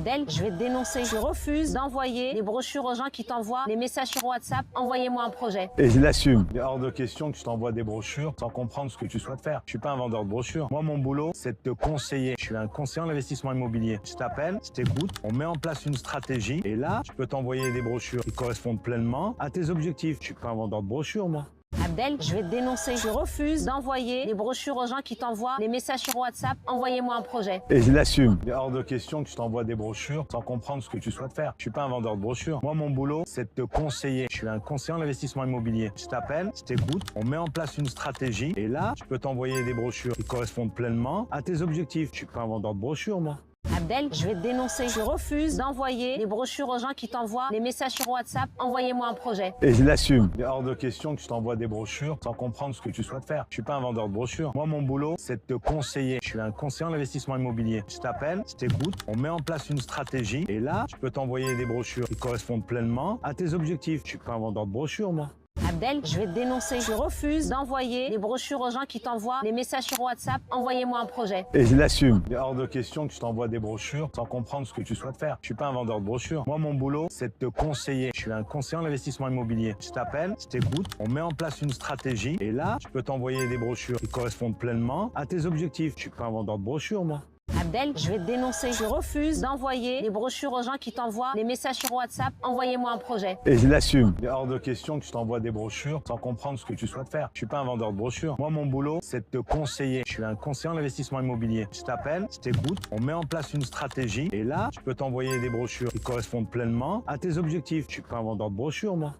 Abdel, je vais te dénoncer. Je refuse d'envoyer les brochures aux gens qui t'envoient les messages sur WhatsApp. Envoyez-moi un projet. Et je l'assume. Il est hors de question que je t'envoie des brochures sans comprendre ce que tu souhaites faire. Je suis pas un vendeur de brochures. Moi, mon boulot, c'est de te conseiller. Je suis un conseiller en investissement immobilier. Je t'appelle, je t'écoute, on met en place une stratégie et là, je peux t'envoyer des brochures qui correspondent pleinement à tes objectifs. Je suis pas un vendeur de brochures, moi. Abdel, je vais te dénoncer. Je refuse d'envoyer les brochures aux gens qui t'envoient les messages sur WhatsApp. Envoyez-moi un projet. Et je l'assume. Il est hors de question que je t'envoie des brochures sans comprendre ce que tu souhaites faire. Je suis pas un vendeur de brochures. Moi, mon boulot, c'est de te conseiller. Je suis un conseiller en investissement immobilier. Je t'appelle, je t'écoute, on met en place une stratégie et là, je peux t'envoyer des brochures qui correspondent pleinement à tes objectifs. Je suis pas un vendeur de brochures, moi. Abdel, je vais te dénoncer. Je refuse d'envoyer les brochures aux gens qui t'envoient les messages sur WhatsApp. Envoyez-moi un projet. Et je l'assume. Il est hors de question que je t'envoie des brochures sans comprendre ce que tu souhaites faire. Je suis pas un vendeur de brochures. Moi, mon boulot, c'est de te conseiller. Je suis un conseiller en investissement immobilier. Je t'appelle, je t'écoute, on met en place une stratégie et là, je peux t'envoyer des brochures qui correspondent pleinement à tes objectifs. Je suis pas un vendeur de brochures, moi. Abdel, je vais te dénoncer. Je refuse d'envoyer les brochures aux gens qui t'envoient les messages sur WhatsApp. Envoyez-moi un projet. Et je l'assume. Il est hors de question que je t'envoie des brochures sans comprendre ce que tu souhaites faire. Je suis pas un vendeur de brochures. Moi, mon boulot, c'est de te conseiller. Je suis un conseiller en investissement immobilier. Je t'appelle, je t'écoute, on met en place une stratégie et là, je peux t'envoyer des brochures qui correspondent pleinement à tes objectifs. Je suis pas un vendeur de brochures, moi. Abdel, je vais te dénoncer. Je refuse d'envoyer les brochures aux gens qui t'envoient les messages sur WhatsApp. Envoyez-moi un projet. Et je l'assume. Il est hors de question que je t'envoie des brochures sans comprendre ce que tu souhaites faire. Je suis pas un vendeur de brochures. Moi, mon boulot, c'est de te conseiller. Je suis un conseiller en investissement immobilier. Je t'appelle, je t'écoute, on met en place une stratégie et là, je peux t'envoyer des brochures qui correspondent pleinement à tes objectifs. Je suis pas un vendeur de brochures, moi.